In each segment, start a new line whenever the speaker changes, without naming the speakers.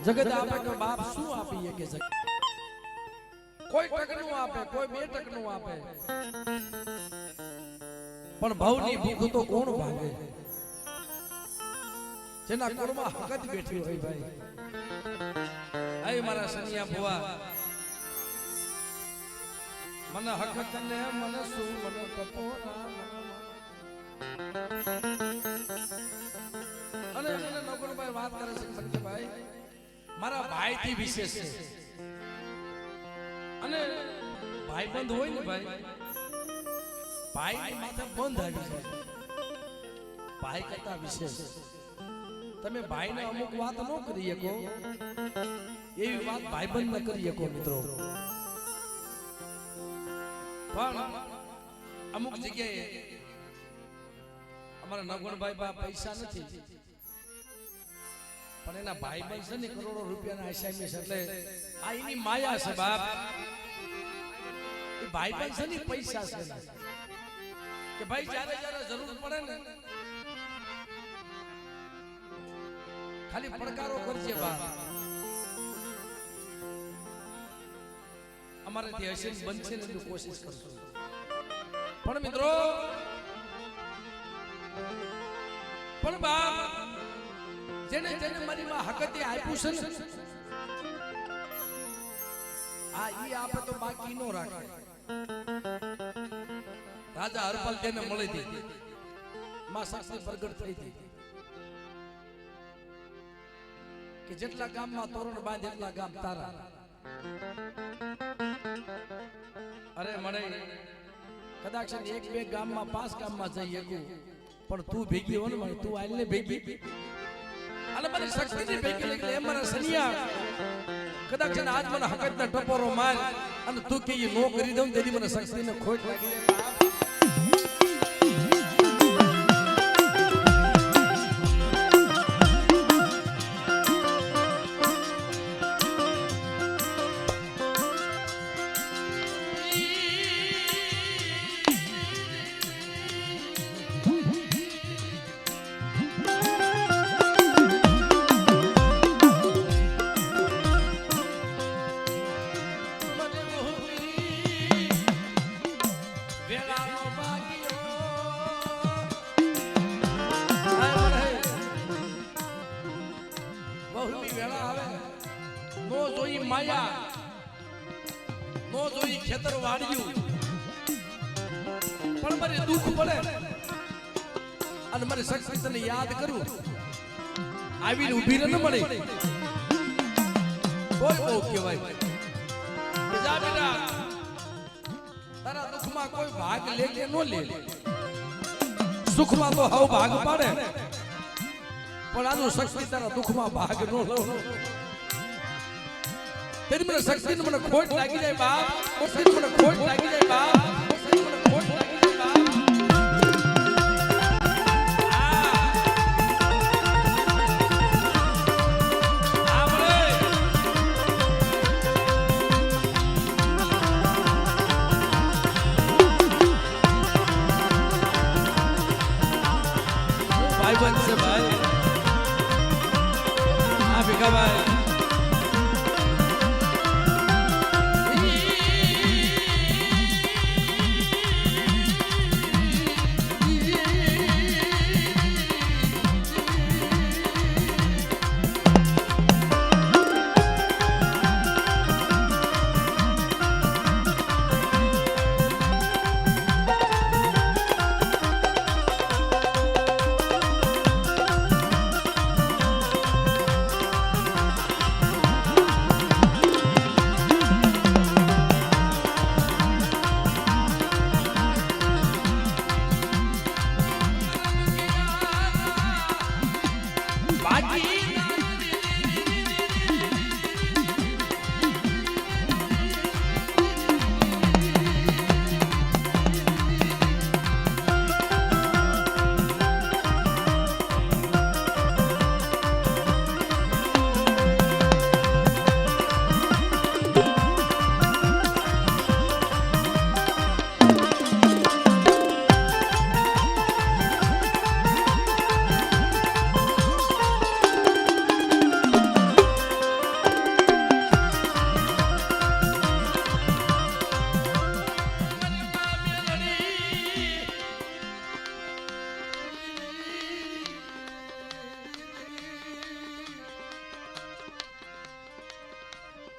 જગત આપે કે બાપ શું આપીએ કે કોઈ ટકનું આપે, કોઈ 2 ટકનું આપે, પણ ભાવની ભૂખ તો કોણ ભાગે? જેના કોરમાં હકત બેઠી હોય ભાઈ. આય મારા સનિયા ભુવા, મને હકત ને મને શું મને કપોરા અને મને નગરભાઈ વાત કરે છે સંજયભાઈ મારા ભાઈ થી વિશેષ છે. અને ભાઈબંધ હોય ને ભાઈ, ભાઈ માથે બંધ આવી જાય, ભાઈ કરતા વિશેષ. તમે ભાઈને અમુક વાત ન કરી શકો એવી વાત ભાઈબંધ ન કરી શકો મિત્રો. પણ અમુક જગ્યાએ અમારા નગણભાઈ બા પૈસા નથી, પણ એના ભાઈબંધ છે ને કરોડો રૂપિયાના એસાઈમેન્ટ, એટલે આ એની માયા છે બાપ. એ ભાઈબંધ છે ને પૈસા છે કે ભાઈ જ્યારે જ્યારે જરૂર પડે ને ખાલી પડકારો કરજે બાપ. અમારે ત્યાં હશે બનશે ને એટલું કોશિશ કરશું. પણ મિત્રો પણ બાપ જેને જેને મારી માં હકતે આપ્યું છે ને આ ઈ આપે તો બાકી નો રાખે. રાજા હરપાલ તેને મળી હતી, માં શક્તિ પ્રગટ થઈ હતી કે જેટલા ગામમાં તોરણ બાંધ એટલા ગામ તારા. અરે મળે કદાચ 1-2 ગામમાં 5 ગામમાં જઈ શકું, પણ તું ભેગી હો ને મને, તું આઈને ભેગી અને મને શક્તિની ભેગી એટલે એમ મારા સનિયા કદાચ આજ મને હકતના ટપોરો માર અને તું કે નો કરી દઉં તેથી મને શક્તિને ખોટ લાગી જાય. ખેતર વાળ્યું પણ મને દુઃખ પડે અને મને શક્તિ તને યાદ કરું આવીને ઊભી ન મળે કોઈ બહુ કહેવાય કે જા બેટા તારા દુઃખમાં કોઈ ભાગ લે કે ન લે, સુખમાં તો હાવ ભાગ પાડે પણ આનો શક્તિ તારા દુઃખમાં ભાગ ન લો. તેરી મને શક્તિને મને ખોટ લાગી જાય બાપ, શક્તિને મને ખોટ લાગી જાય બાપ, શક્તિને મને ખોટ લાગી જાય બાપ. ભાઈ બનશે ભાઈ આ ભેગા ભાઈ.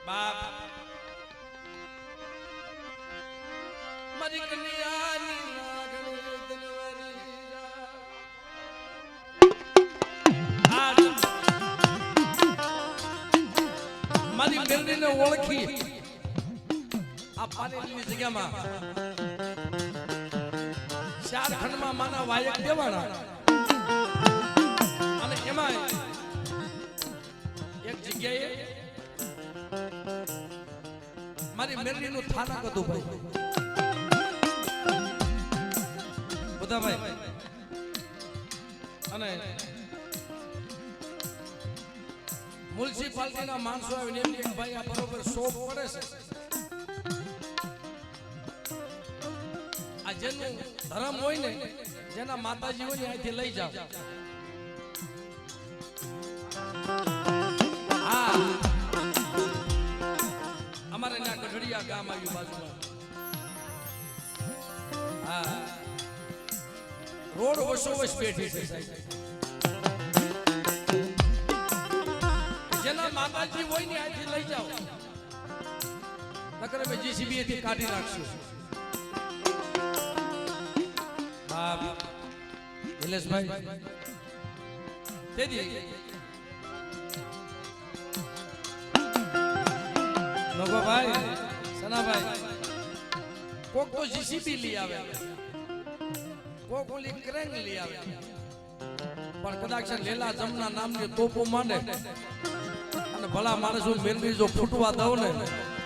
બાપ મારી કન્યાની લાગણી દિલવારી આજ મારી મેલડીને ઓળખી આ પાણીની જગ્યામાં ચાર ખંડમાં માના વાયક દેવાના અને એમાં એક જગ્યાએ મારી મેરડીનું થાનક હતું ભાઈ બધા ભાઈ અને મ્યુનિસિપાલિટીના માણસો આવીને એમ કે ભાઈ આ બરોબર શોપ પડે છે આ જેનું ધર્મ હોય ને જેના માતાજી હોય ને અહીંથી લઈ જાવ અમારે ત્યાં ગઢડિયા ગામ આવ્યું બાજુમાં હા રોડ વસોવસ પેઠી છે જેના માતાજી હોય ને અહીંથી લઈ જાઓ નકર અમે જીસીબી થી કાઢી નાખશું બાપ નિલેશભાઈ તેદી નગો ભાઈ સનાભાઈ કોક તો જીસીબી લઈ આવે કોક ઓલી ક્રેન લઈ આવે પણ કદાચ લેલા જમના નામની તોપો માંડે અને ભલા માણસો મેરડી જો ફૂટવા દઉં ને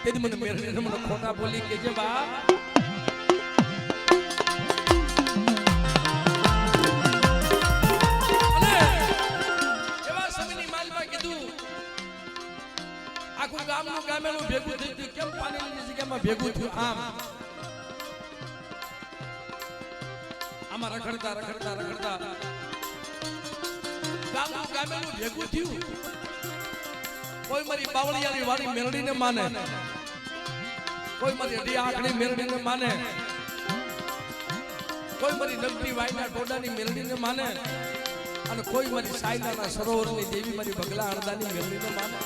તેથી મને મેરડીને મને ખોટા બોલી કે છે બા આખું ગામનું ગામેલું ભેગું થઈ ગયું કેમ પાણીની જગ્યામાં ભેગું થયું આમાં રખડતા રખડતા રખડતા ગામનું ગામેલું ભેગું થયું કોઈ મારી બાવળિયાની વાળી મેરડીને માને કોઈ મારી અઢી આંખની મેરડીને માને કોઈ મારી નગરી વાયના ટોડાની મેરડીને માને અને કોઈ મારી સાયનાના સરોવરની દેવી મારી બગલા અડદાની મેરડીને માને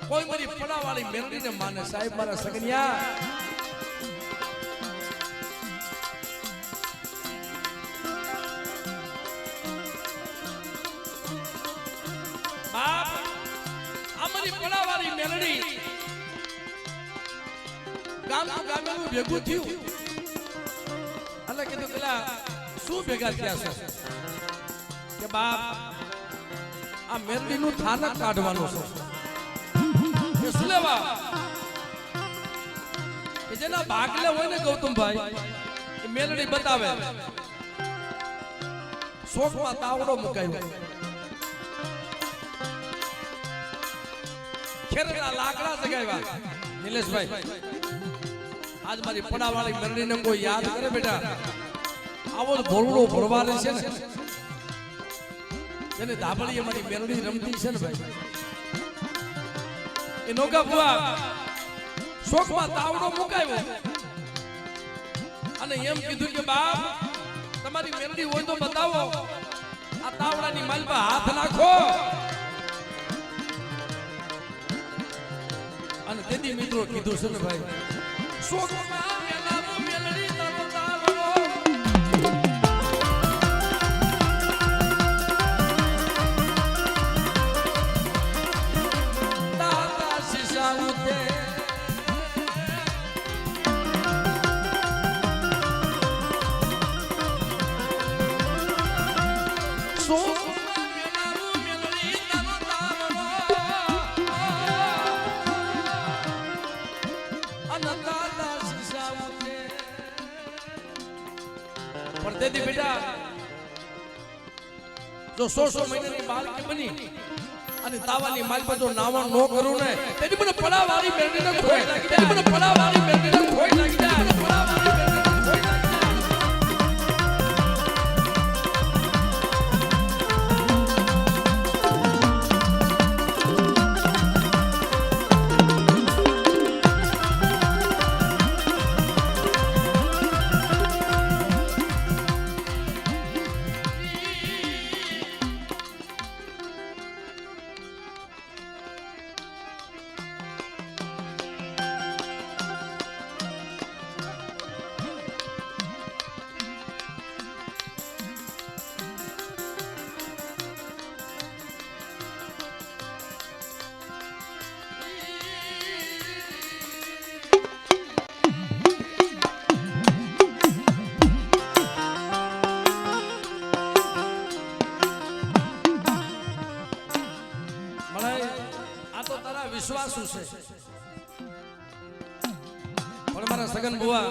કોઈ મારી પડાવાળી મેરડીને માને સાહેબ મારા સગનિયા બાપ અમારી પડાવાળી મેરડી ગામનું ભેગું થયું એટલે કીધું પેલા શું ભેગા થયા છો કે બાપ આ મેરડીનું થાનક કાઢવાનું છે શું લેવા કે જેના ભાગલે હોય ને ગૌતમભાઈ એ મેલડી બતાવે શોખમાં તાવડો મુકાયો ખેરના લાકડા જગાવ્યા નિલેશભાઈ આજ મારી પડાવાળી મેલડીને કોઈ યાદ કરે બેટા આવો ભોળડો ભરવાલે છે ને જેને ધાબળી મારી મેલડી રમતી છે ને ભાઈ એ નોકા બુઆ શોખમાં તાવડો મુકાયો અને એમ કીધું કે બાપ તમારી મેલડી હોય તો બતાવો આ તાવડાની માલ પર હાથ નાખો અને તેથી મિત્રો કીધું છે ને ભાઈ શોખમાં મેલડી તારો તાવડો પણ તેથી બેટા જો 100 મહિનાની બાળકી બની અને તાવાની માલ પર જો નાવા નો કરું ને તેથી મને પડાવાળી મેરડીને ખોઈ લાગી જાય મને પડાવાળી મેરડીને ખોઈ લાગી જાય મને પડાવાળી મેરડીને ખોઈ લાગી વિશ્વાસુ છે પણ મારા સગન બુઆ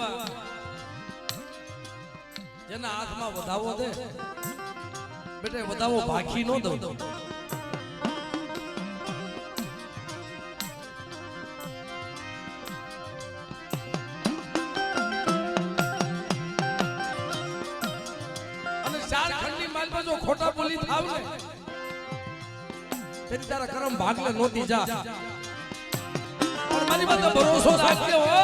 જેના હાથમાં વધાવો દે બેટે વધાવો ભાખી નો દઉં અને ચાર ખંડની માલમાં જો ખોટા બોલી થાવ ને તેની તારા કરમ ભાગલે નોતી જા પણ મારી માથે ભરોસો રાખજો હો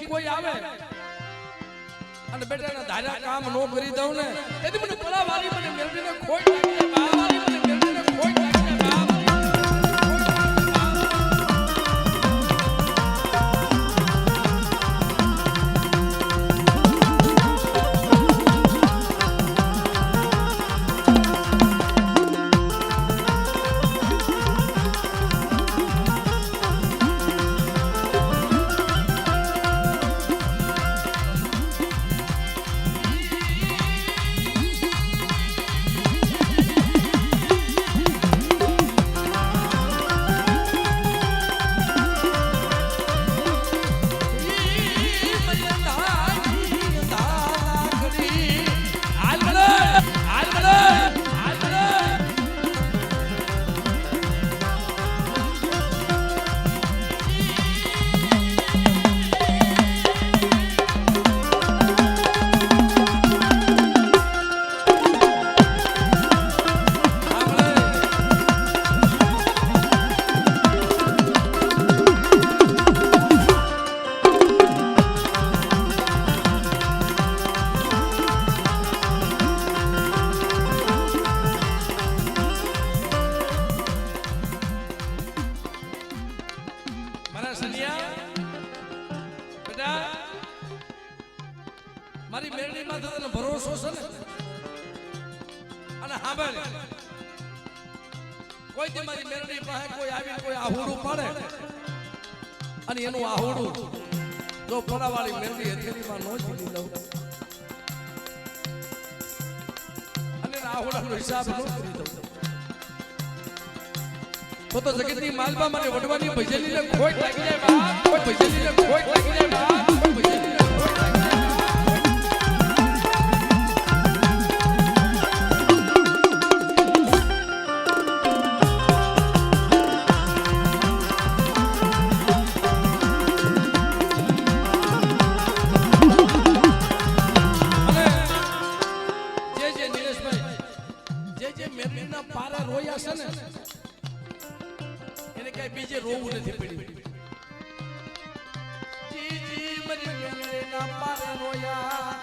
કોઈ આવે અને બેટાના ધારા કામ નો કરી દઉં ને તેથી મને પલા વાલી મને મેલડીને ખોટ લાગી બા વાલી મને મેલડીને ખોટ લાગી બા મારી મેરડી માં તને ભરોસો છે ને અને હાંભળ કોઈ જે મારી મેરડી પાસે કોઈ આવી કોઈ આહુડું પાડે અને એનું આહુડું જો પરાવાળી મેરડી હથેળીમાં નો જીલી લઉં અને આહુડાનો હિસાબ નો કરી દઉં તો જગતની માલમાં મને વડવાની ભજેલીને ખોટ લાગી જાય બા કોઈ ભજેલીને ખોટ લાગી જાય બા કોઈ ભજેલીને ખોટ લાગી જાય બીજે રોવું નથી પડ્યું જી જી મારી મેલડીના પારે રોયા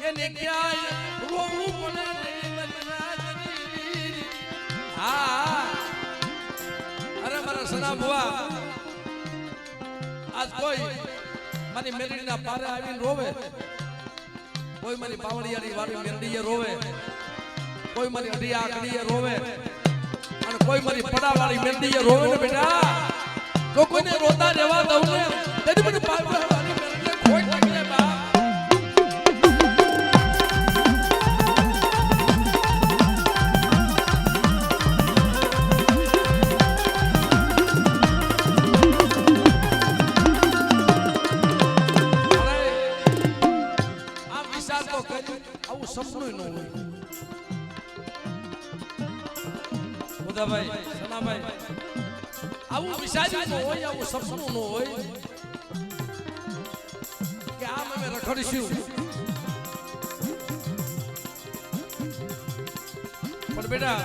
એને ક્યાંય રોવું પડે નહીં મારી રાજની હા અરે મારા સના બુઆ આજ કોઈ મારી મેલડીના પારે આવીને રોવે કોઈ મારી પાવડિયાની વાળી મેલડીએ રોવે કોઈ મારી અઢી આકડીએ રોવે અને કોઈ મારી પડાવાળી મેલડીએ રોવે ને બેટા તો કોઈને રોતા રહેવા દઉં ને તેથી મને પાવડિયાની મેલડીએ ખોટ લાગી જાય બા આવું સપનું ન હોય ઉદાભાઈ સનાભાઈ આવું વિચાર્યું ન હોય આવું સપનું ન હોય કે આમ અમે રખડીશું પણ બેટા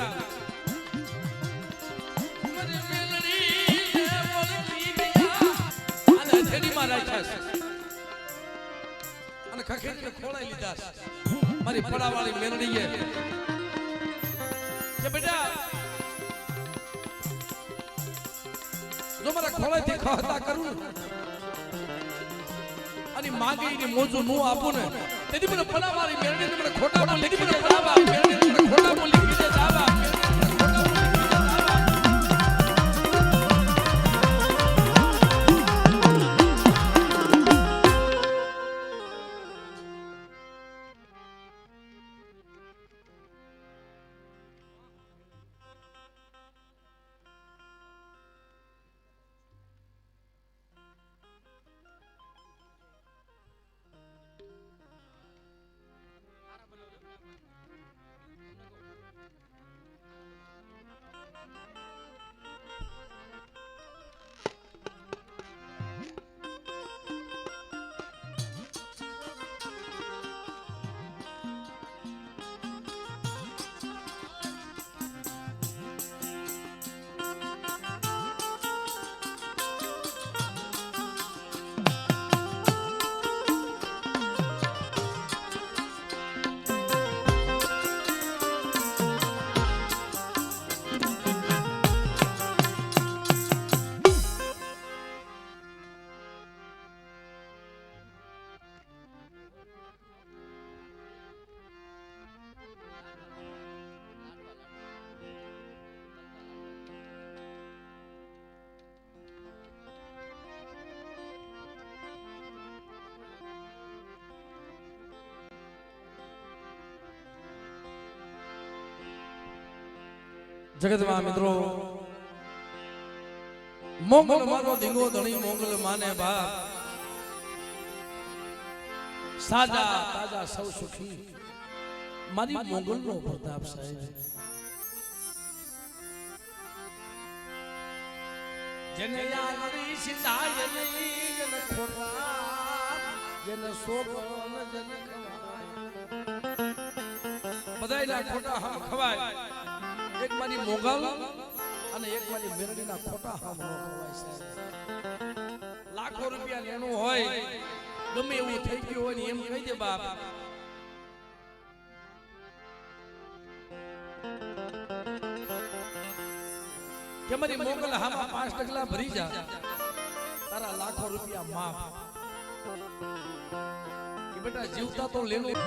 અને થેલીમાં રાખ્યા અને ખખેરીને ખોળાઈ લીધા મારી પડાવાળી મેલડીએ કે બેટા જો મારા ખોળાઈથી ખાતા કરું અને માંગીને મોજું નું આપું ને તેથી મને પડાવાળી મેલડીને મને ખોટા બોલી લીધી મને પડાવાળી મેલડીને મને ખોટા બોલી લીધે જાવા જગતમાં મિત્રો મોંગલ મારો ધીંગો ધણી મોંગલ માને બાપ સાજા તાજા સૌ સુખી મારી મોંગલ નો પ્રતાપ સાહેબ જેને યારી સિધાય નહીં જેને ખોટા જેને સોગન જેને ખવાય બધાયના ખોટા હમ ખવાય એક મારી મોગલ અને એક મારી મેરડીના ખોટા હામ નો ખવાય સાહેબ લાખો રૂપિયા લેનું હોય ગમે એવું થઈ ગયું હોય ને એમ કહી દે બાપ કે મારી મોગલ હામાં 5 ટકલા ભરી જા તારા લાખો રૂપિયા માફ કે બેટા જીવતા તો લેનું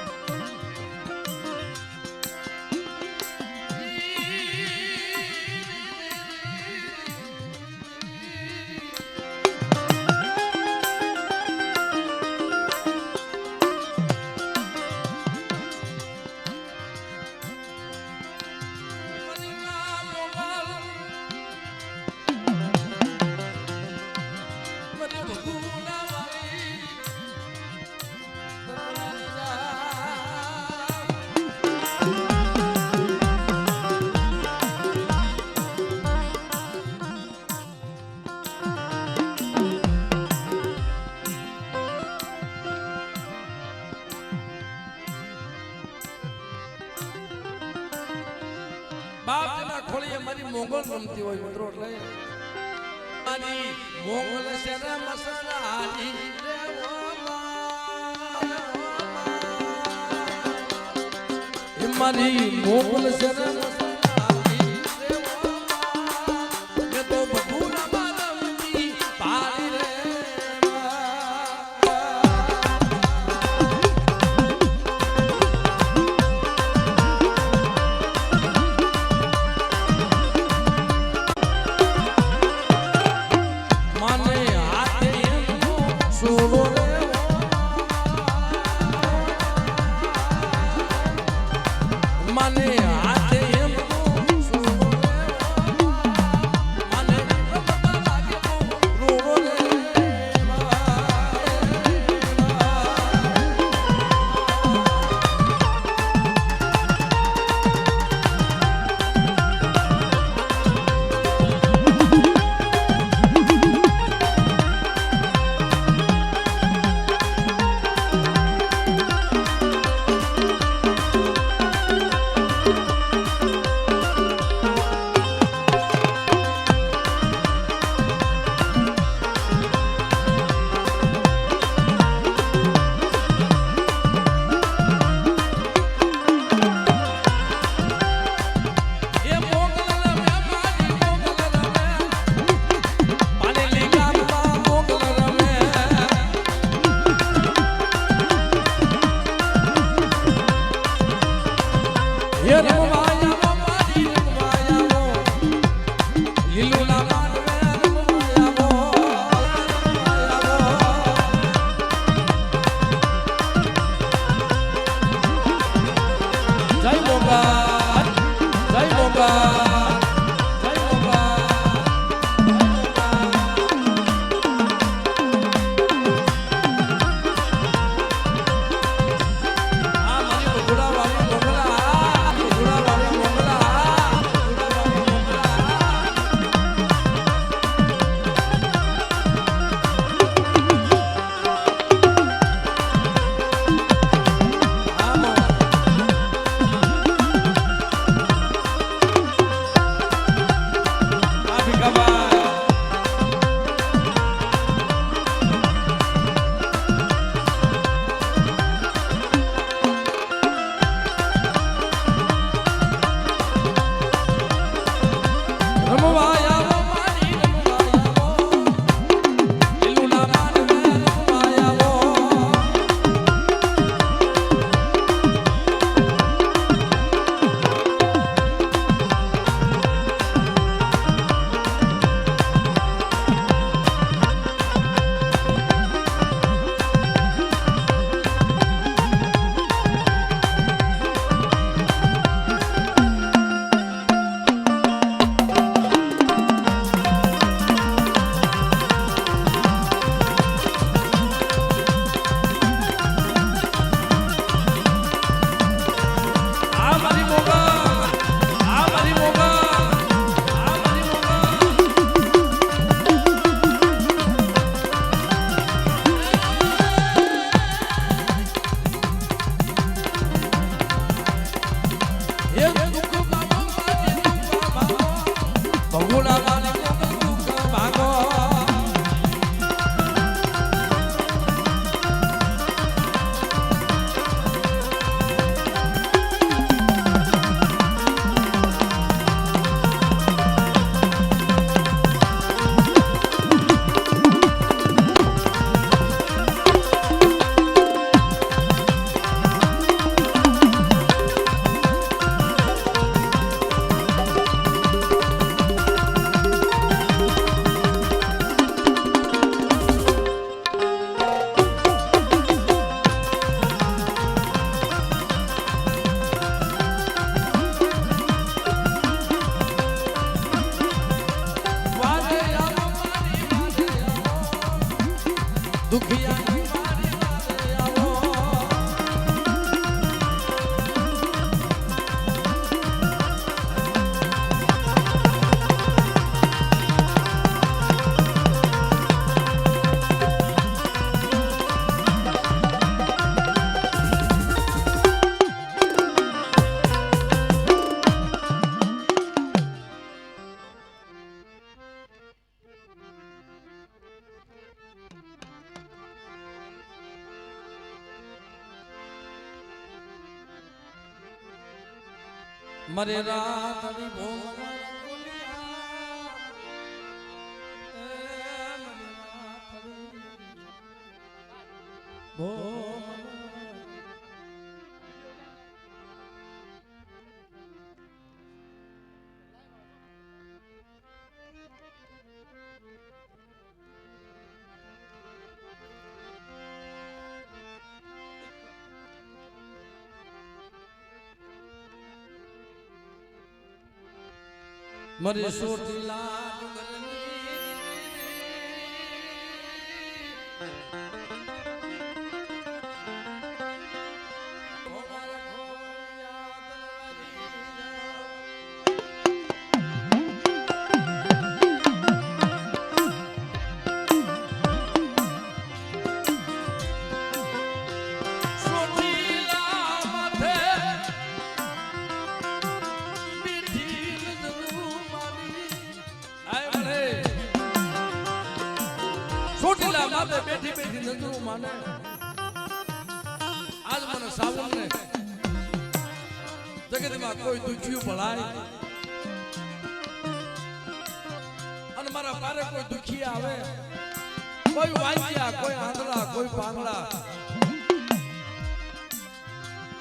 બાપ ના ખોળીએ મારી મોગલ રમતી હોય મિત્રો એટલે મારી મોગલ શેરા મસાલાની રે મારી મોકલ છે રે મેં તો બધું ના મારમતી પાડી રે માને હાથે એમનો સોડો રે મને હાથે એમનો સોડો રે મને રમતા લાગે રોડો રે મરે રાતડી ભોગ મરે સોટીલા સોટીલા માથે બેઠી બેઠી નજરું માને આજ મને સાવન ને જગતમાં કોઈ દુખ્યું ભળાય અને મારા પારે કોઈ દુખી આવે કોઈ વાંચ્યા કોઈ આંધળા કોઈ પાંગળા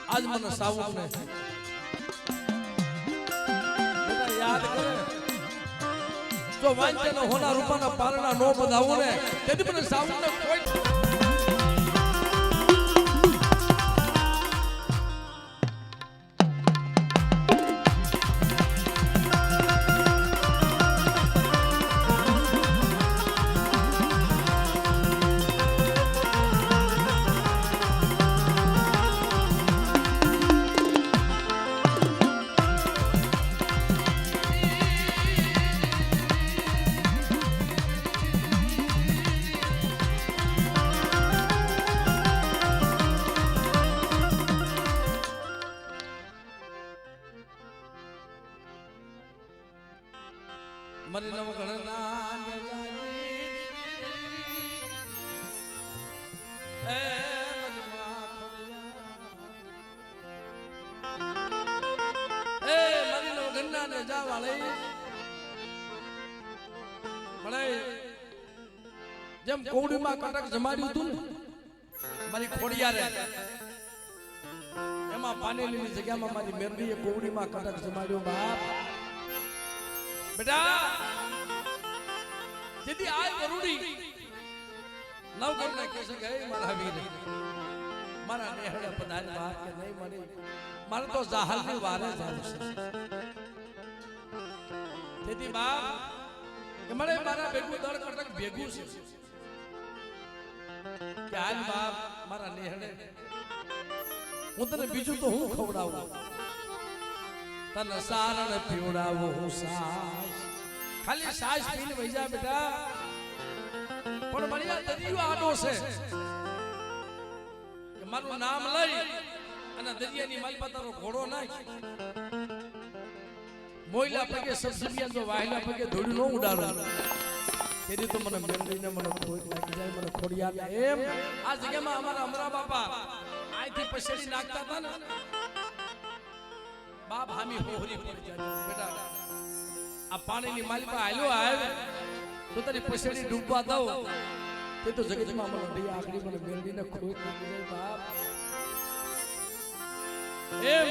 આજ મને સાવન ને બધા યાદ કરે જો વાંચન હોના રૂપાના પારણા નો બધાવું ને તેથી મને સાવન ને કોઈ મરી નવ ગણના ને જા વાળી મળે જેમ કોવડીમાં કટક જમાડ્યું હતું ને મારી ખોડિયારે એમાં પાનેલીની જગ્યામાં મારી મેરડીએ કોવડીમાં કટક જમાડ્યો બાપ બેટા જેથી આ કરુડી નવકરના કહેશે કે મારા વીર મારા નેહડા પધારી બહાર કે નહીં મળી મારે તો જાહલની વારે જાવું છે તેથી બાપ કે મને મારા ભેગું દળ કટક ભેગું છે કે હાલ બાપ મારા નેહડે હું તને બીજું તો હું ખવડાવું તને સારણ પીવડાવું હું સાસ ખાલી સાસ પીને વહી જા બેટા પણ મારી આ દરિયો આડો છે કે મારું નામ લઈ અને દરિયાની માલપા તારો ઘોડો નાખ મોયલા પગે સબસબિયા જો વાયલા પગે ધોડી નો ઉડાડો તેથી તો મને મેલડીને મને ખોટ લાગી જાય મને ખોડિયા એમ આ જગ્યામાં અમારા અમરા બાપા આઈથી પછેડી નાખતા હતા ને બાપ હામી હોહરી પડી જાય બેટા આ પાણીની માલપા આલ્યો આવે તો તારી પછેડી ડૂબવા દઉં તે તો જગતમાં મને દયા આખરી મને મેલડીને ખોટ લાગી જાય બાપ એમ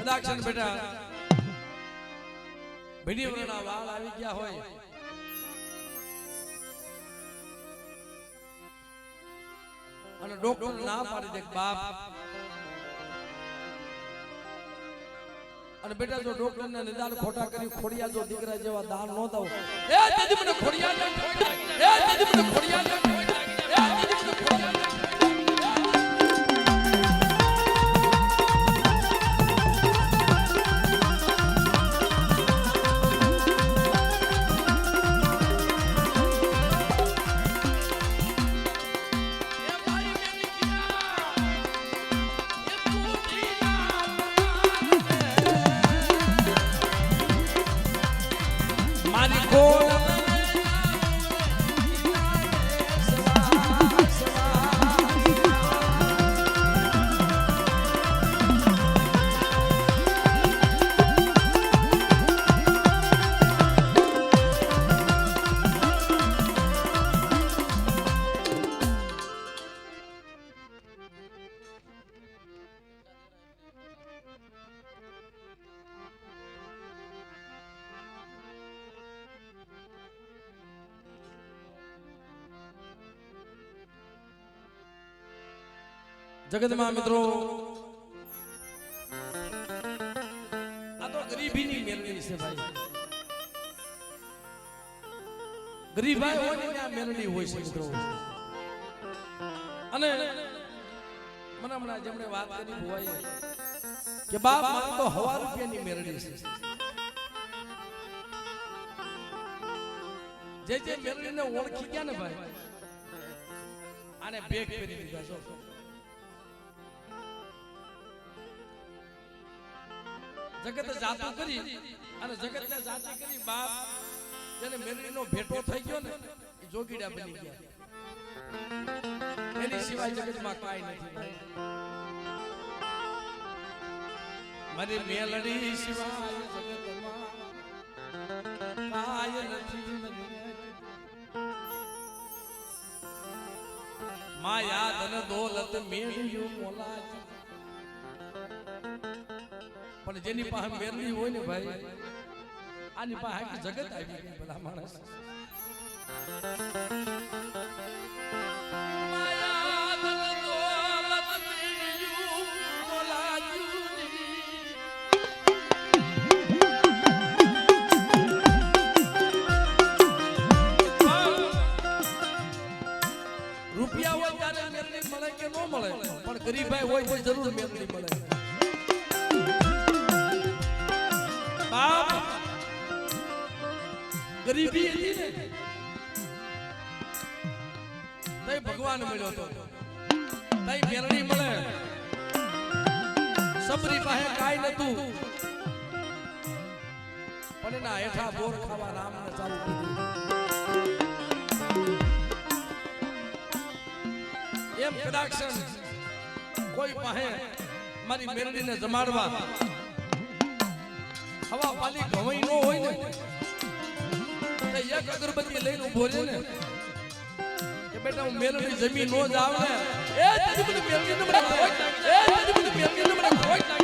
કદાચ છે ને બેટા ભીડી વરના વાળ આવી ગયા હોય અને ડોક્ટર ના પાડી દે બાપ અને બેટા જો ડોક્ટર ને નિદાન ખોટા કરી ખોડિયા જો દીકરા જેવા દાન નો દો એ તેજી મને ખોડિયા ને એ તેજી મને ખોડિયા ને એ તેજી મને ખોડિયા ને જગતમાં મિત્રો આ તો ગરીબીની મેલડી છે ભાઈ ગરીબાઈ હોય ને ત્યાં મેલડી હોય છે મિત્રો અને મને હમણાં જેમણે વાત કરી ભુવાઈ કે બાપ મારે તો 1,000 રૂપિયાની મેલડી છે જે મેલડીને ઓળખી ગયા ને ભાઈ આને બેગ પહેરી દીધા છો જગત જાતું કરી અને જગતને જાતી કરી બાપ જેને મેલડીનો ભેટો થઈ ગયો ને એ જોગીડા બની ગયા એની સિવાય જગતમાં કાઈ નથી મારી મેલડી સિવાય જગતમાં કાઈ નથી માયા ધન દોલત મેળ્યું મોલાજી પણ જેની પાસે મેરડી હોય ને ભાઈ આની પાસે આખી જગત આવી ગઈ ભલા માણસ રૂપિયા હોય ત્યારે મેરડી મળે કે ન મળે પણ ગરીબાઈ હોય તો જરૂર મેરડી મળે ગરીબી હતી ને તઈ ભગવાન મળ્યો તો તઈ મેરડી મળે સબરી પાસે કાઈ નતું પણ એના હેઠા બોર ખાવા રામને ચાલુ કર્યું એમ કદાચ કોઈ પાસે મારી મેરડીને જમાડવા હવા પાલી ઘવાઈ નો હોય ને એક અગરબત્તી લઈને ઉભો રહે ને કે બેટા હું મેલડી જમીન નો જ આવ ને એ તેજી મને મેલડી ને મને ખોટ લાગી એ તેજી મને મેલડી ને મને ખોટ લાગી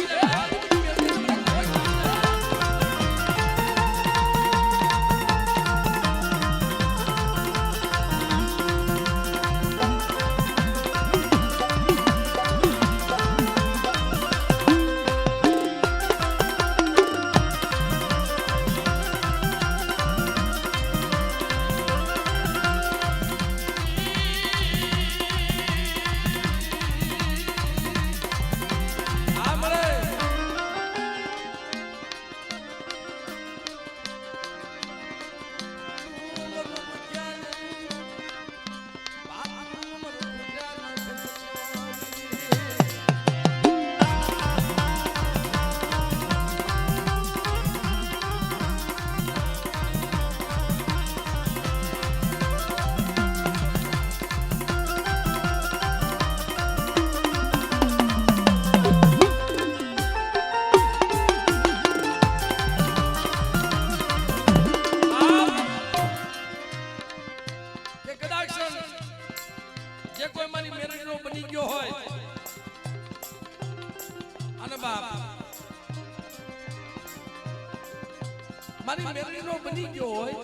મારી મેરડીનો બની ગયો હોય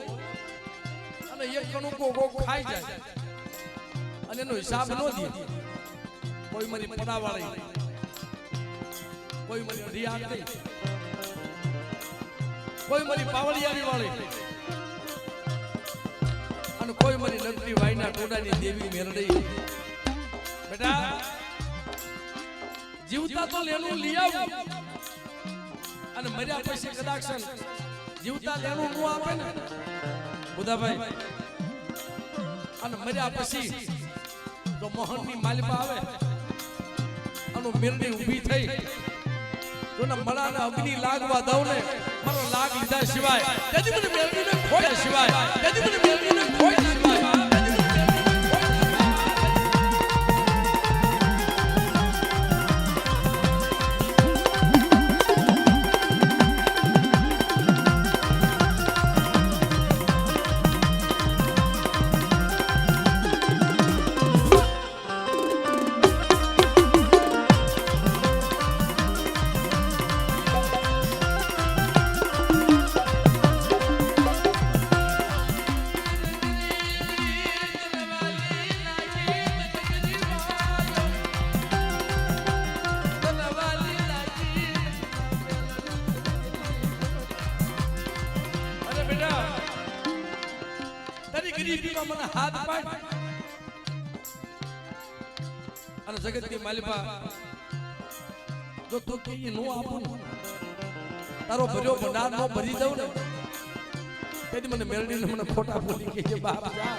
અને એક કણું કોકો ખાઈ જાય અને એનો હિસાબ ન દે, કોઈ મારી પડાવાળી, કોઈ મારી રિયાતી, કોઈ મારી પાવળિયારી વાળી અને કોઈ મારી લગતી વાયના ટોડાની દેવી મેરડી. બેટા જીવતા તો લેણું લઈ આવું અને મર્યા પછી કદાચ જીવતા લેણું ન આપે ને બુધાભાઈ, અને મર્યા પછી તો મોહનની માલિકા આવે અને મેરડી ઊભી થઈ તો મળાને અગ્નિ લાગવા દઉં ને મારો લાગ લીધા સિવાય તેથી મને મેરડીને ખોય સિવાય તેથી મને મેરડીને ખોય સિવાય. મને હાથ પાડ અને જગતની માલિકા જો તું કે નો આપું તારો ભર્યો ભંડાર નો ભરી દઉં ને તેથી મને મેરડીને મને ખોટા બોલી કે છે બાપ જા.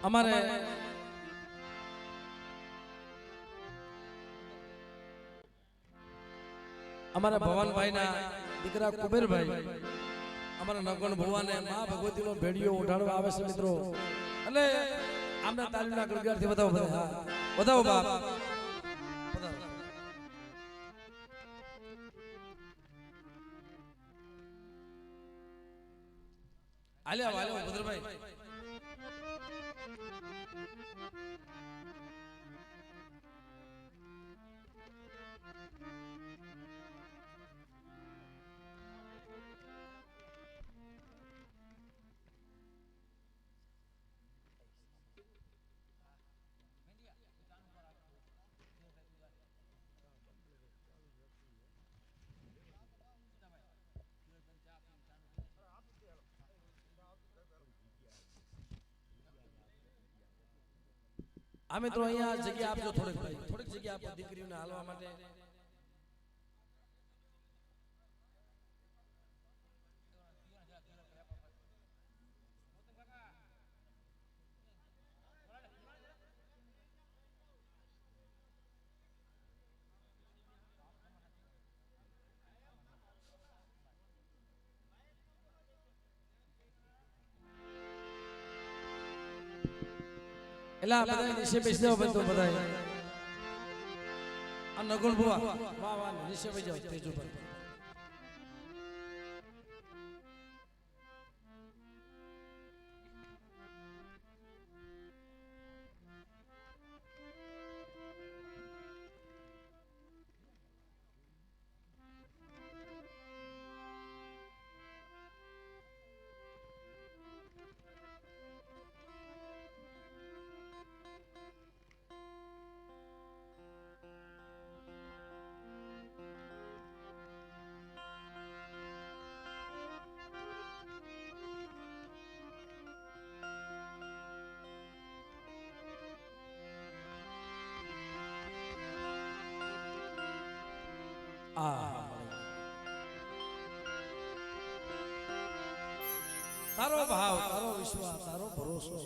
અમારે અમારા ભવાનભાઈ ના દીકરા કુબેરભાઈ અમારા નગણ ભુવાને મા ભગવતીનો ભેડિયો ઉઠાડવા આવે છે મિત્રો, એટલે આમને તાલીમના ગળગાડથી બતાવો બધા બતાવો બાપ આલ્યા વાલ્યો ભદ્રભાઈ. આ મિત્રો અહીંયા જગ્યા આપજો, થોડીક જગ્યા આપો દીકરીઓને હાલવા માટે. એલા બધા નીચે બેસી જાઓ બધો બધા આ નગણ ભુવા વાહ વાહ નીચે બેસી જાઓ તેજ ઉપર. તારો ભાવ, તારો વિશ્વાસ, તારો ભરોસો.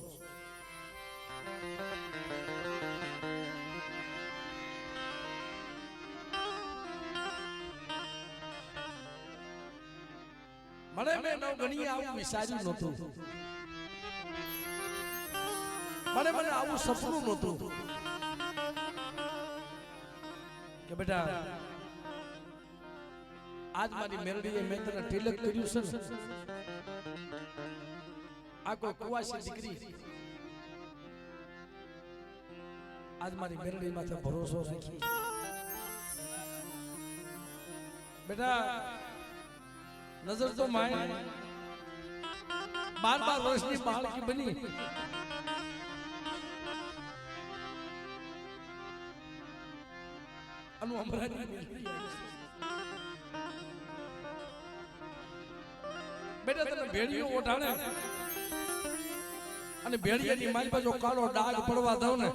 મને મેં નવ ગણીએ આવું વિચાર્યું નહોતું. મને આવું સપનું નહોતું કે બેટા આજ મારી મેરડીએ મેં તને તિલક કર્યું છે ને, આ કોઈ કુવાસી દીકરી આજ મારી મેરડી માથે ભરોસો રાખી. બેટા નજર તો માય 12 વર્ષની બાળકી બની અનુ અમરાની બેટા તને ભેડિયો ઓઢાણે અને ભેડિયાની મારી બાજુ કાળો ડાઘ પડવા દઉં ને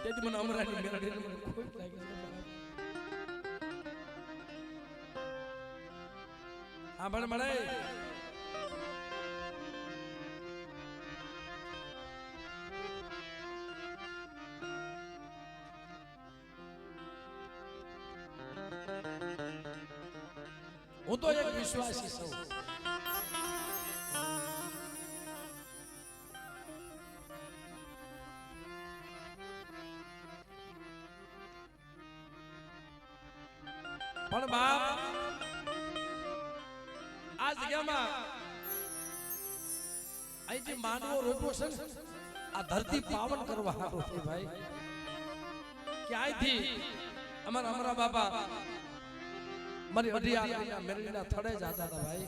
તેથી મને અમરાની મેરડીને મને ખોટ લાગી છે. હા ભણ મળે હું તો એક વિશ્વાસી છું. પણ બાપ આ જગ્યામાં અહીં જે માનવો રોપ્યો છે ને આ ધરતી પાવન કરવા હારો છે ભાઈ. ક્યાંયથી અમારા અમરા બાપા મારી અઢિયા મેરડીના થડે જતા હતા ભાઈ.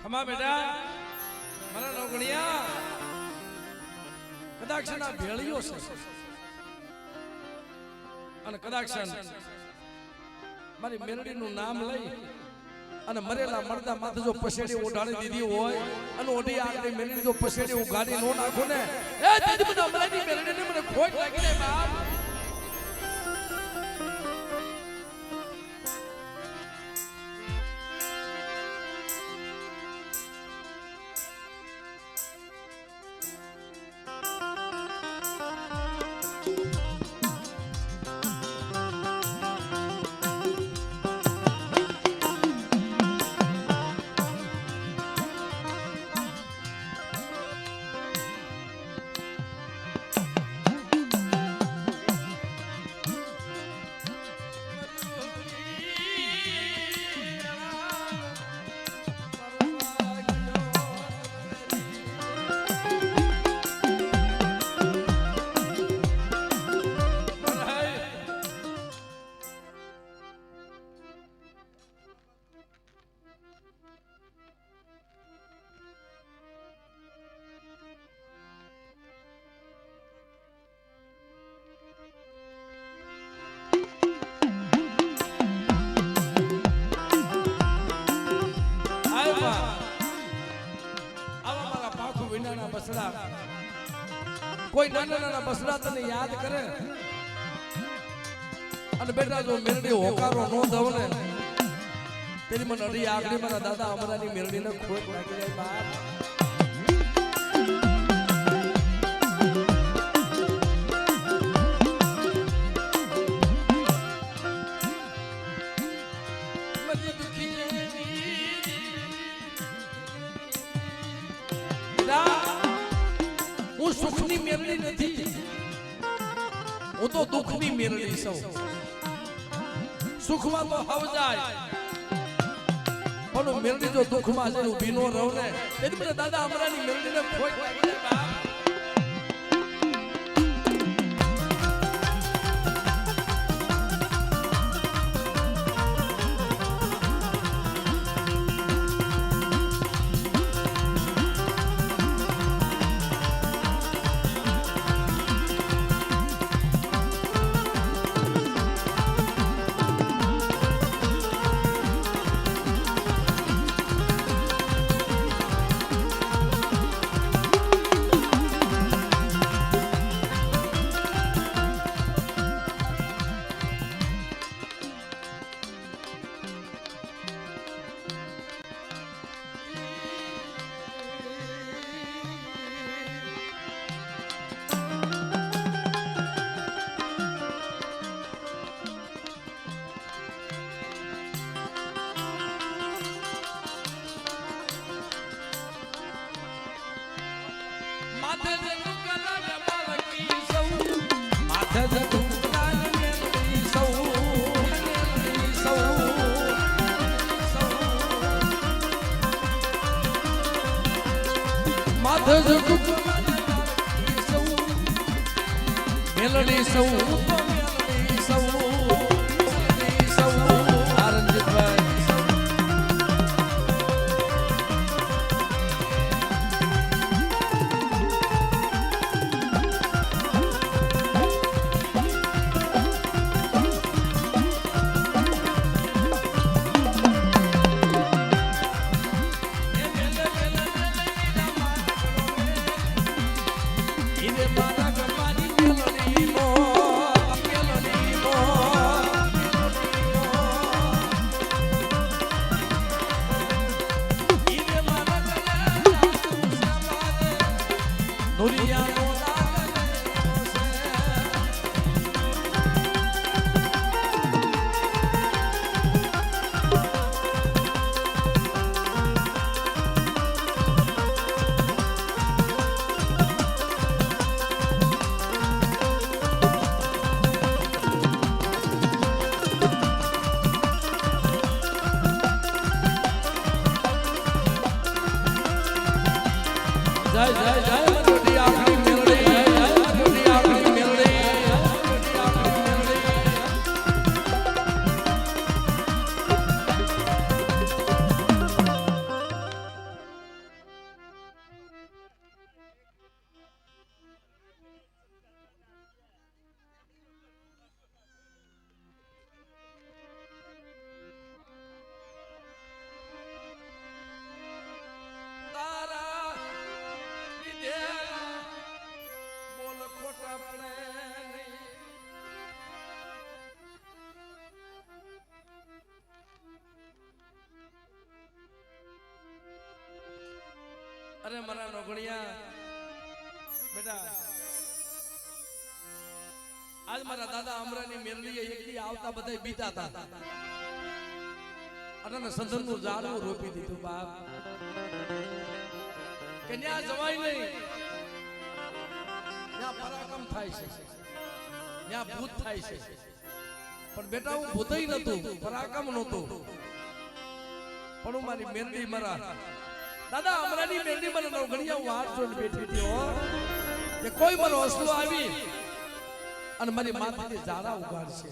ખમા બેટા મારા નોગણિયા કદાચ ના ભેળિયો છે અને કદાચ મારી મેરડીનું નામ લઈ અને મરેલા મરદા માથે જો પસેડી ઓઢાડી દીધી હોય અને ઓઢી આગળ મેરડી જો પસેડી ઉગાડી નો નાખો ને એ તેથી બધા અમરાની મેરડીને મને ખોટ લાગી જાય બાપ. કોઈ નાના નાના બસડા તને યાદ કરે અને બેટા જો મેરડી હોકારો નો દવ ને તેની મને અડી આગળી મારા દાદા અમરાની મેરડીને ખોટ લાગી જાય બાપ. હું સુખની મેરડી નથી, હું તો દુઃખની મેરડી છું. સુખમાં તો હવ જાય પણ મેરડી જો દુઃખમાં છે ઊભી નો રહો ને તેથી મને દાદા અમરાની મેરડીને ખોટ લાગી જાય બાપ. માથે જે કુકલા બાળકી સૌ માથે જે કુકલા મેલડી સૌ સૌ માથે જે કુકલા સૌ મેલડી સૌ જય જય જય મોટી આપણી મેલડી જય જય મોટી આપણી મેલડી મોટી આપણી મેલડી અરે મારા નોકરિયા બેટા આજ મારા દાદા અમરાની મેરડીએ એકલી આવતા બધા બીતા હતા અને સંધનનું ઝાડવું રોપી દીધું બાપ કે ન્યા જવાય નહીં ન્યા પરાક્રમ થાય છે ન્યા ભૂત થાય છે પણ બેટા હું ભૂતઈ નતું પરાક્રમ નહોતું પણ હું મારી મેરડી મારા દાદા અમરાની મેરડી મને નવઘણિયા વાત જોઈને બેઠી હતી હો કે કોઈ મને વસ્તુ આવી અને મારી માથેથી ઝાડા ઉગાડશે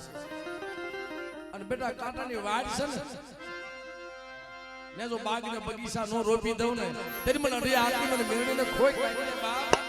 અને બેટા કાંટાની વાડ છે ને જો બાગ ને બગીચા નો રોપી દઉં ને તેરી મને અઢી આખી મને મેરડીને ખોઈ કાઢીને બાપ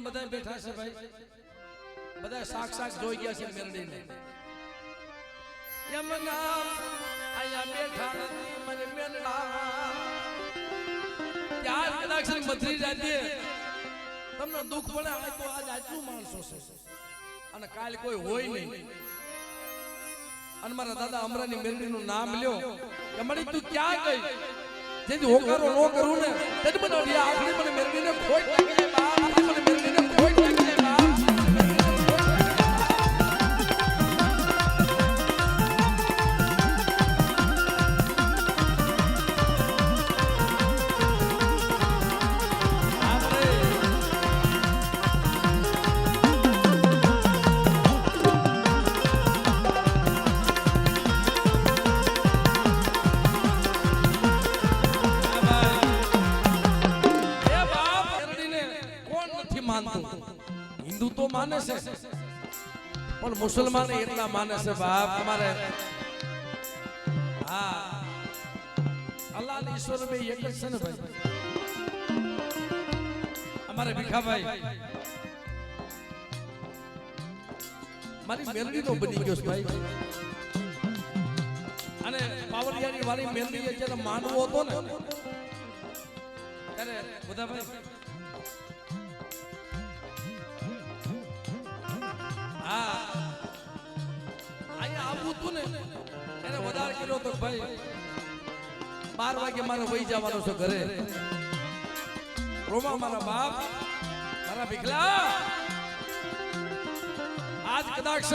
બધા બેઠા છે ભાઈ બધા સાક્ષાત જોઈ ગયા છે મેરડીને યમના આયા બેઠા મને મેરડા ત્યાર કદાચ મથરી જાતે તમને દુઃખ પડે આ તો આજ આટલું માણસો છે અને કાલ કોઈ હોય નહીં અને મારા દાદા અમરાની મેરડીનું નામ લ્યો કે મળી તું ક્યાં ગઈ જેથી હોકારો નો કરું ને તેથી મને આખરી મને મેરડીને ખોટ લાગી જાય બાપ મને મેરડીને ખોટ લાગી જાય બાપ હિન્દુ તો માને છે પણ મુસલમાન એટલા માને છે બાપ અમારે હા અલ્લાહ ને ઈશ્વર બે એક જ છે ને ભાઈ મારે ભીખાભાઈ મારી મેલડી નો બની ગયો છે ભાઈ અને પાવડિયાની વાળી મેલડી જ્યારે માનવો હતો ને ત્યારે બુધાભાઈ હા અહીંયા આવું તું ને એને વધારે કર્યો તો ભાઈ 12 વાગે મારે વહી જવાનો છે ઘરે રોમા મારા બાપ મારા ભીખલા આજ કદાચ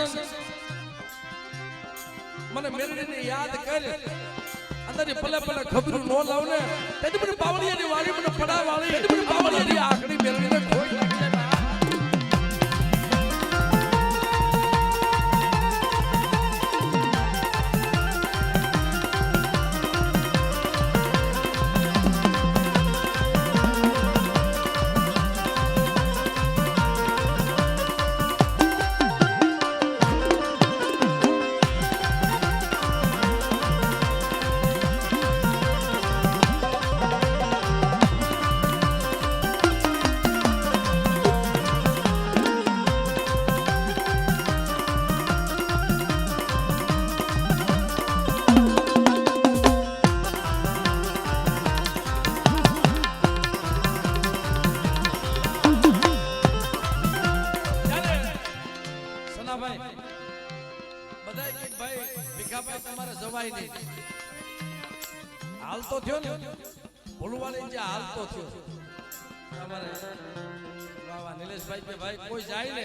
મને મેલડીને યાદ કર અંદરની પલે પલે ખબર નો લાવ ને તેથી મને પાવડિયાની વાળી મને પડા વાળી મને પાવડિયાની આખડી મેલડીને ખોઈ નાખી હાલ તો થયો ને ભૂલવાળી જે હાલ તો થયો તમારે બાવા નિલેશભાઈ કે ભાઈ કોઈ જાય ને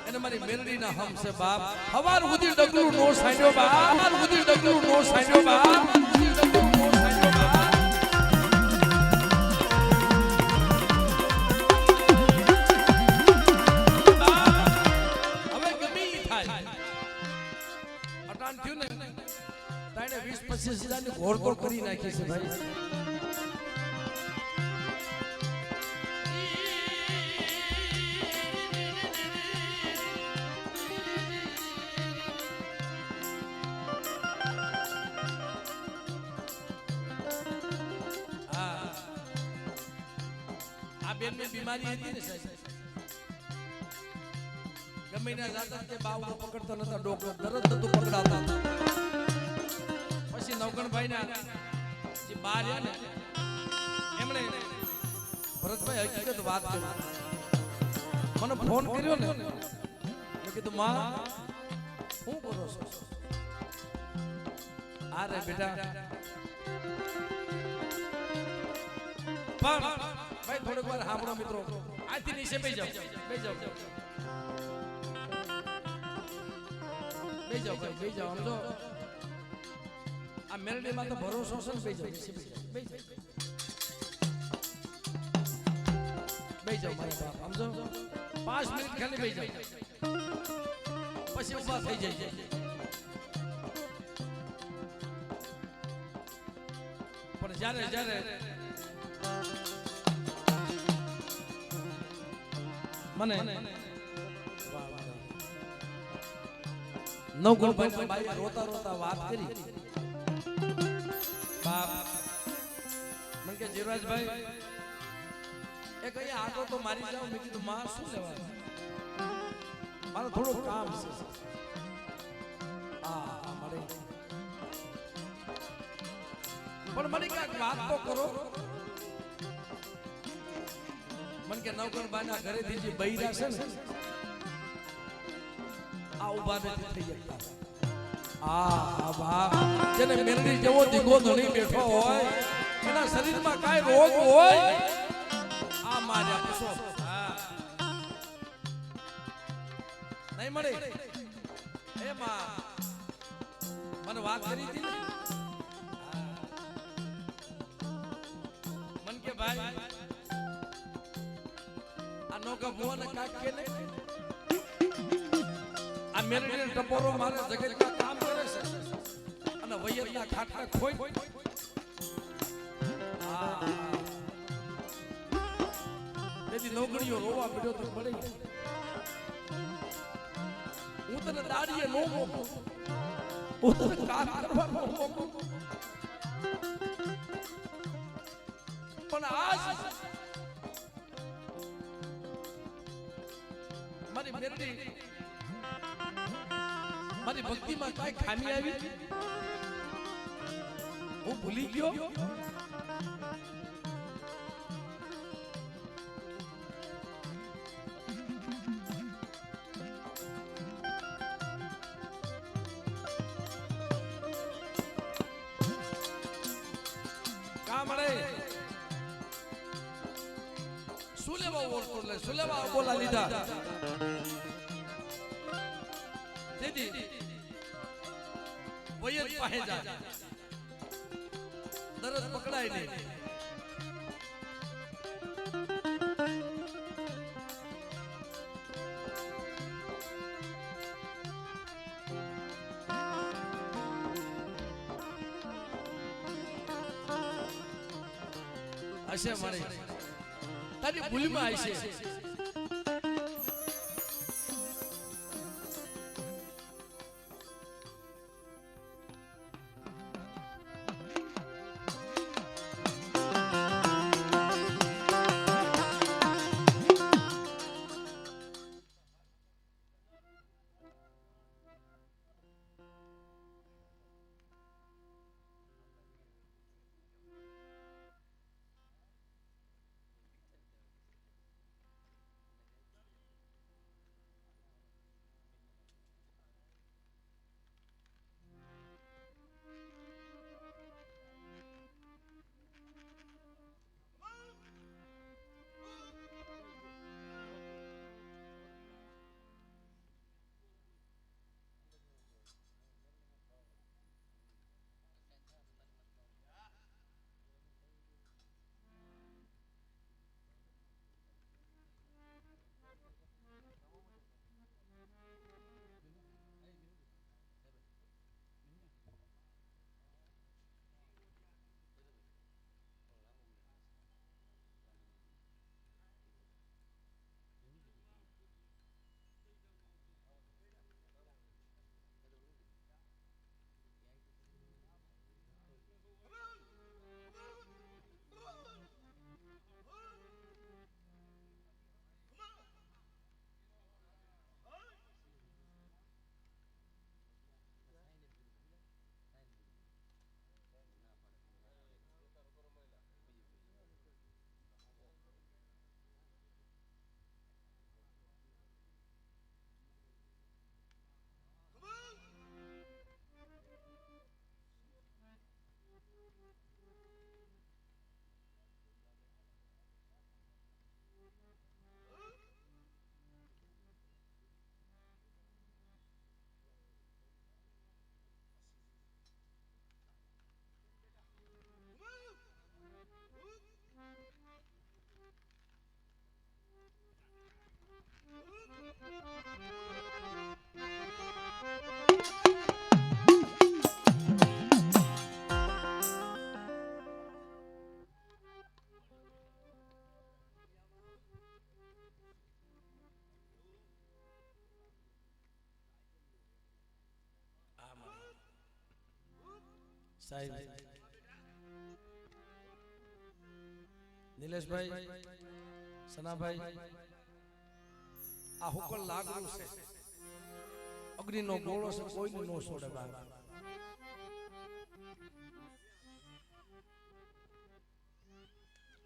એને મારી મેલડીના હમ છે બાપ હવાર સુધી ડગલું નો સાંડ્યો બાપ હવાર સુધી ડગલું નો સાંડ્યો બાપ ડગલું નો સાંડ્યો બાપ હવે ગમે થાય અટાણ થયું ને તાણે 20-25 હજારની ઘોડદોડ કરી નાખી છે ભાઈ આ બેન ને બીમારી હતી ને સાહેબ ગમે ના જાતા કે બાવનો પકડતા નતા ડોકો દરદ નતું પકડાતા પછી નવગણભાઈ ના જે બા રહ્યા ને એમણે ભરતભાઈ હકીકત વાત કરી મને ફોન કર્યો ને મેં કીધું માં શું કરો છો આ રે બેટા પણ ભાઈ થોડીક વાર સાંભળો મિત્રો આથી નીચે બેસી જાઓ બેસી જાઓ સમજો આ મેલડીમાં તો ભરોસો છે ને બેસી જાઓ મારી બાપ સમજો 5 મિનિટ ખાલી બેસી જાઓ પછી ઊભા થઈ જાય પણ જ્યારે મને નવગણભાઈ બાઈ રોતા રોતા વાત કરી બાપ મને કે જીવરાજભાઈ એ કઈ આટો તો મારી જાવ મેં કીધું માં શું લેવા મારે થોડું કામ છે આ મળે પણ મને ક્યાંક વાત તો કરો મને કે નવગણભાઈ ના ઘરેથી જે બૈરા છે ને આ ઉભા નથી થઈ શકતા આ બાપ જેને મેલડી જેવો દીગો ધણી બેઠો હોય એના શરીરમાં કાઈ રોગ હોય આ માર્યા પૂછો નહીં મળે એ માં મને વાત કરી હતી ને મન કે ભાઈ આ નોકા ભુવાને કાક કે ને આ મેલડીને ટપોરો મારે જગતના કામ કરે છે અને વૈયતના ખાટલા ખોઈ તેથી નોકરીઓ રોવા પડ્યો તો પડે હું તને દાડીએ નો મોકું હું તને કામ કરવા નો મોકું પણ આજ મેરડી મારી ભક્તિમાં કાંઈ ખામી આવી હું ભૂલી ગયો સુલેવા બોલા લીધા તેથી વયજ પાસે જા દરજ પકડાય નહીં હશે મળે તારી ભૂલમાં આવી છે સાહેબ નિલેશભાઈ સનાભાઈ આ હુકલ લાગવું છે અગ્નિનો ગોળો છે કોઈને નો છોડે બાર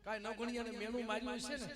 કાઈ નવગણિયાને મેણું માર્યું છે ને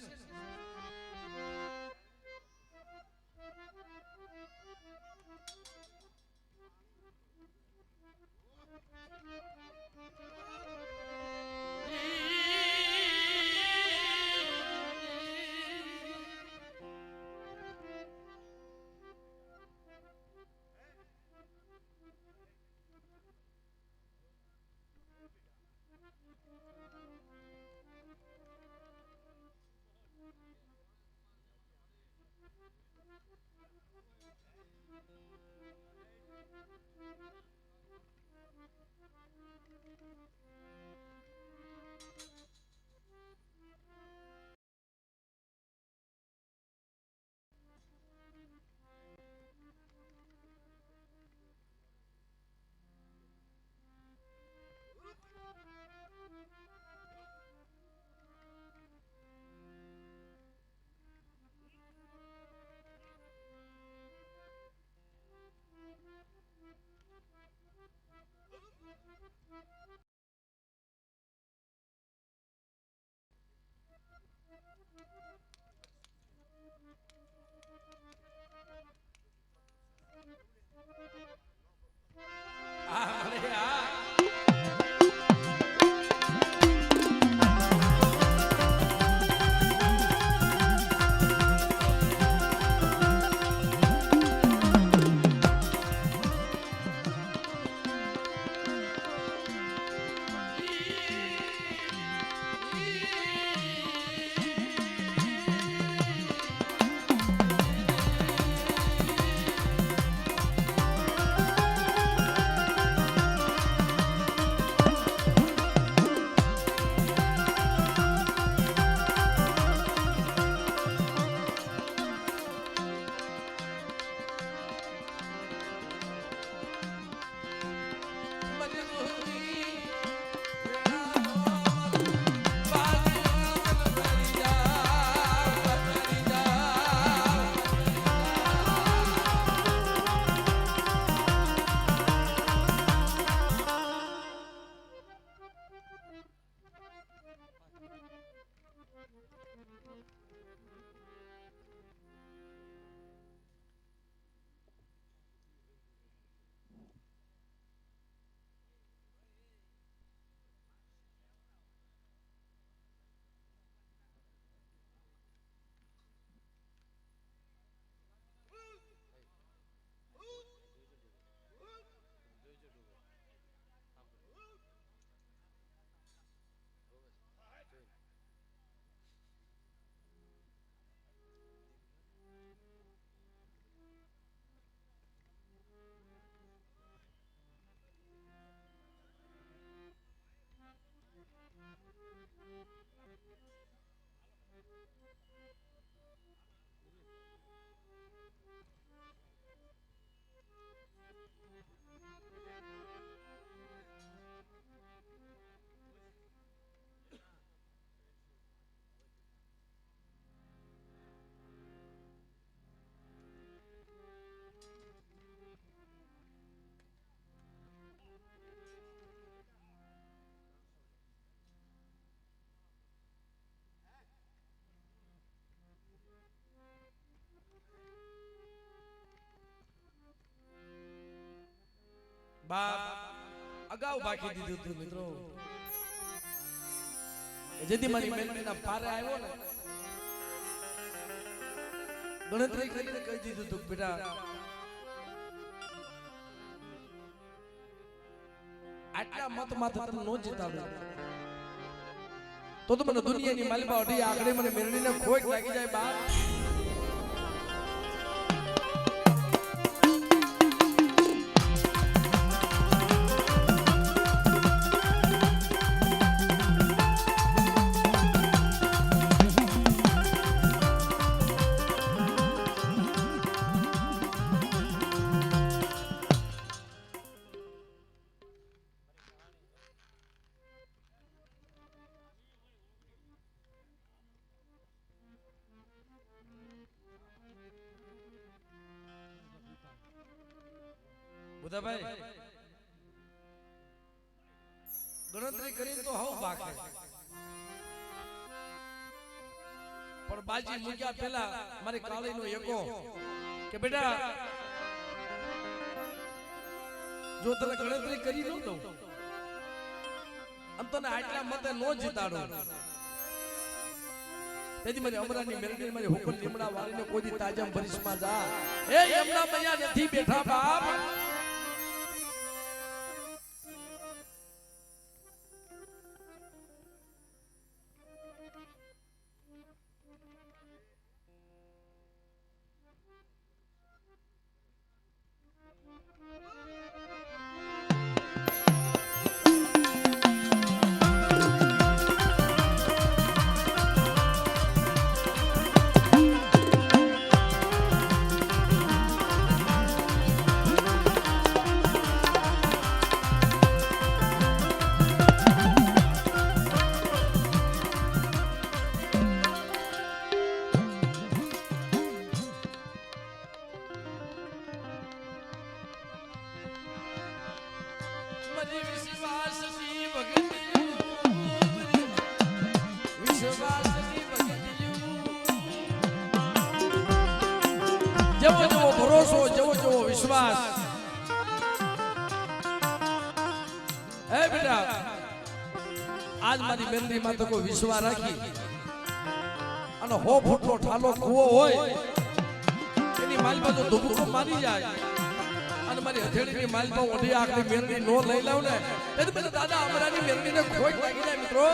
બાપ અગાઉ બાકી દીધું હતું મિત્રો. જેથી મારી મેલડીના પારે આવ્યો ને ગણતરી કરીને કહી દીધું હતું બેટા આટલા મત માત્ર તમે નો જીતાડો તો મને દુનિયાની માલિકા અઢી આખરે મને મેલડીને ખોટ લાગી જાય બાપ. બુધાભાઈ ગણતરી કરી તો હાવ બાકે પણ બાજી મૂક્યા પહેલા મારી કાળીનો એકો કે બેટા જો તને ગણતરી કરી ન દઉં આમ તને આટલા મતે નો જીતાડો તેથી મારી અમરાની મેલડી મારી હુકમ લીમડા વાળીને કોઈ દી તાજમ ભરીશમાં જા એ એમના મૈયા નથી બેઠા બાપ. જેવો જેવો ભરોસો જેવો જેવો વિશ્વાસ હે બેટા આજ મારી મેલડી માં તો કોઈ વિશ્વાસ રાખી અને 100 ફૂટનો ઠાલો કૂવો હોય એની માલપા જો ધુબકો મારી જાય અને મારી હથેળીની માલપા ઓઢી આખરી મેલડી નો લઈ લાવ ને એટલે બધા દાદા અમરાની મેલડીને ખોટ લાગી જાય મિત્રો.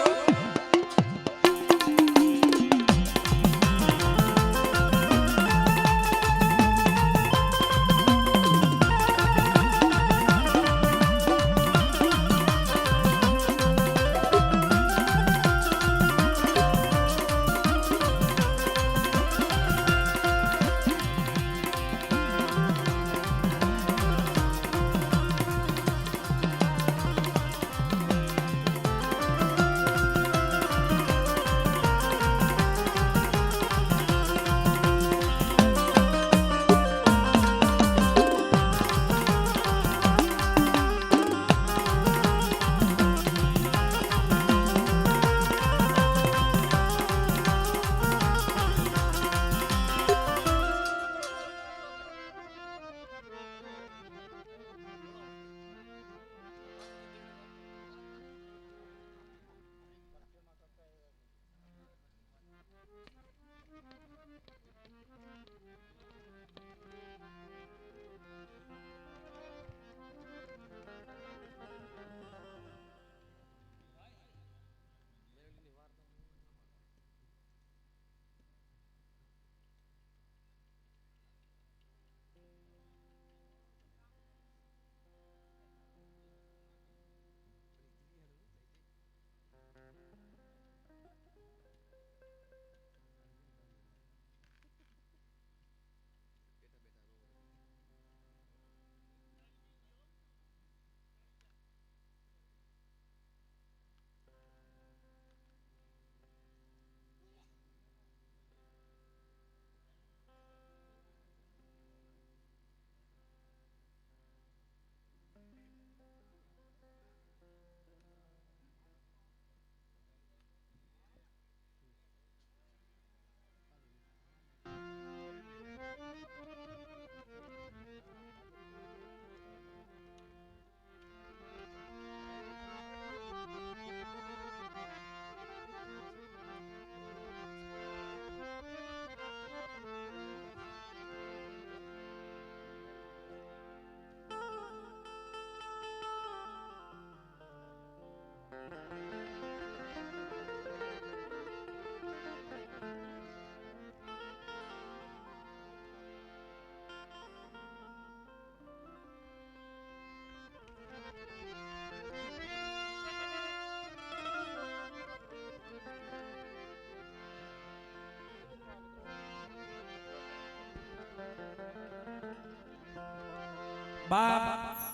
બાપ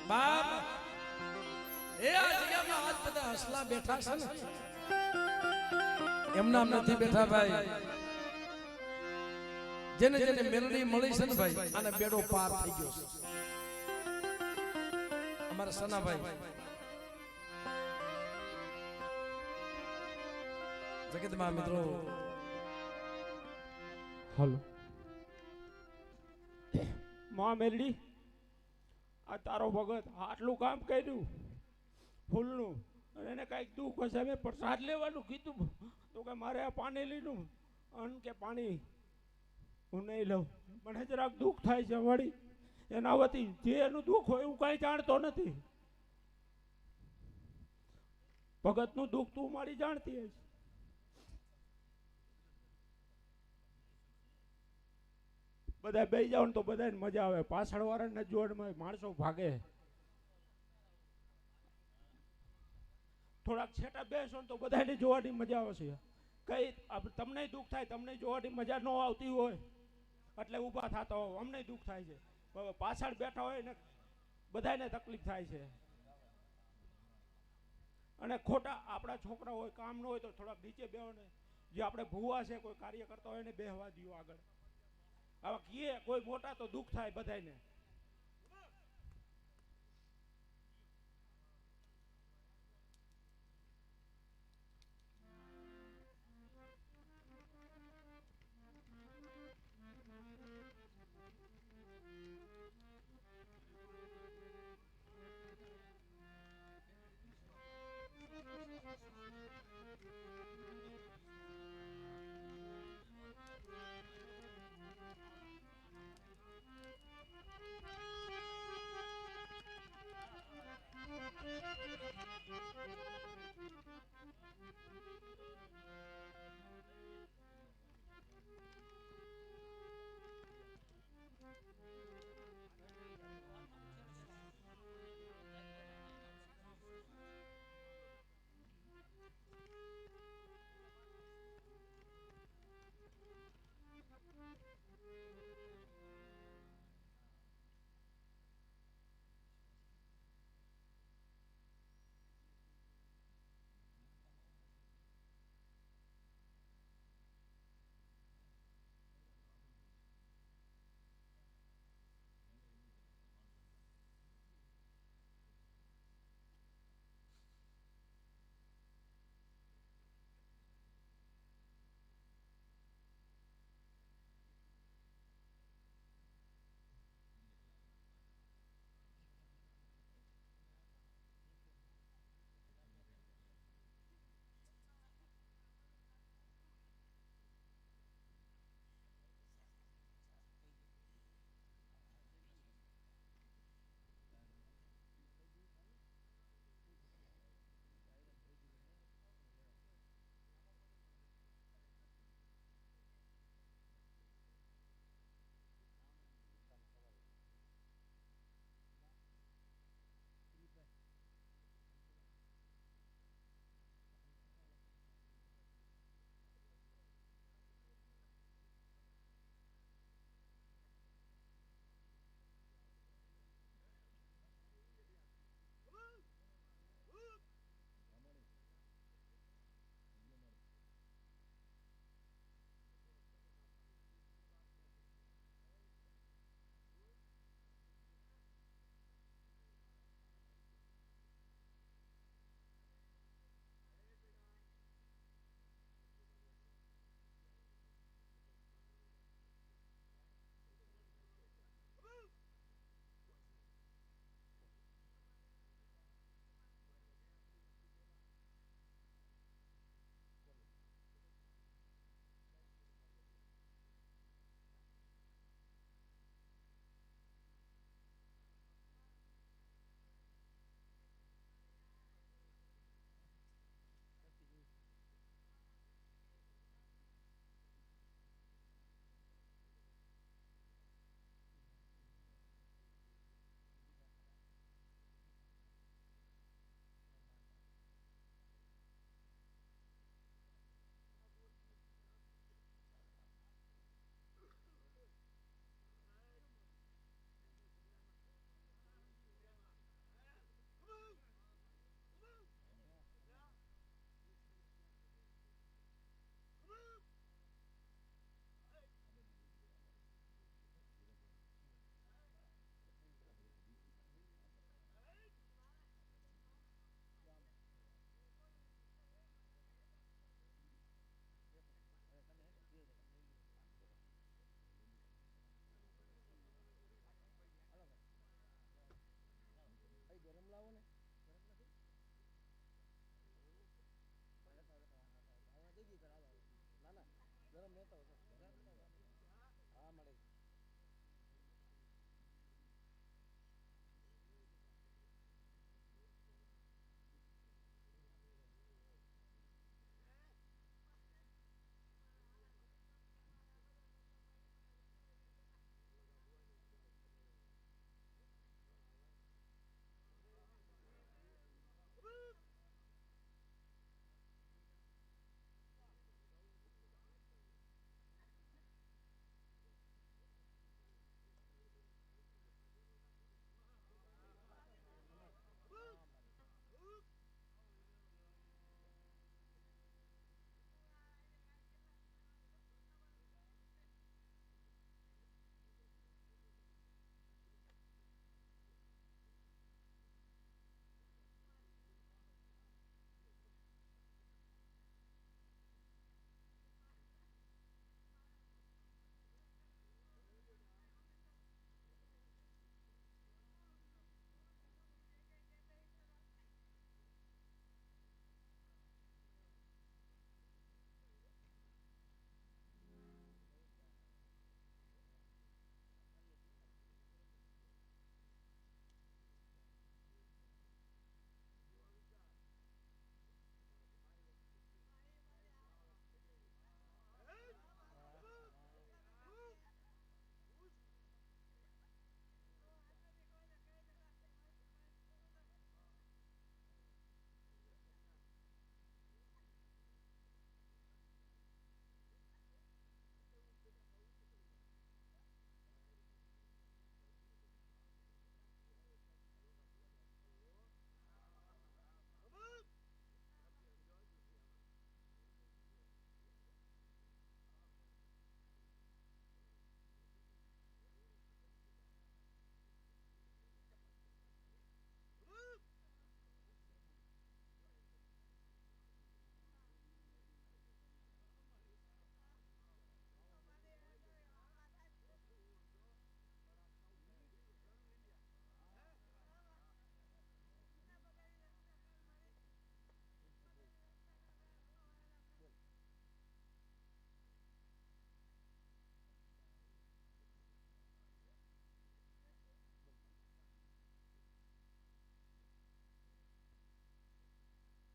બાપ એ આ જગ્યામાં આજ બધા હસલા બેઠા છે ને એમના નથી બેઠા ભાઈ જેને જેને મેલડી મળી છે ને ભાઈ આને બેડો પાર થઈ ગયો છે અમારા સનાભાઈ જગતમાં મિત્રો
હાલો માં મેલડી આ તારો ભગત આટલું કામ કર્યું ફૂલનું અને એને કાંઈક દુઃખ હશે મેં પ્રસાદ લેવાનું કીધું તો કે મારે આ પાણી લીધું અન્ન કે પાણી હું નહીં લઉં મને જરાક દુઃખ થાય છે વળી એના વતી જે એનું દુઃખ હોય હું કાંઈ જાણતો નથી ભગતનું દુઃખ તું મારી જાણતી હશ બધા બેસી જાવ ને તો બધાને મજા આવે પાછળ વાળાના જોડમાં માણસો ભાગે થોડાક છેટા બેસો ને તો બધાને જોવાની મજા આવશે કઈ તમને દુઃખ થાય તમને જોવાની મજા ન આવતી હોય એટલે ઊભા થતા હોય અમને દુઃખ થાય છે પાછળ બેઠા હોય ને બધાને તકલીફ થાય છે અને ખોટા આપણા છોકરા હોય કામ ન હોય તો થોડાક નીચે બેહો ને જે આપણે ભૂવા છે કોઈ કાર્ય કરતા હોય ને બેહવા દો આગળ આવા કીએ કોઈ મોટા તો દુઃખ થાય બધાને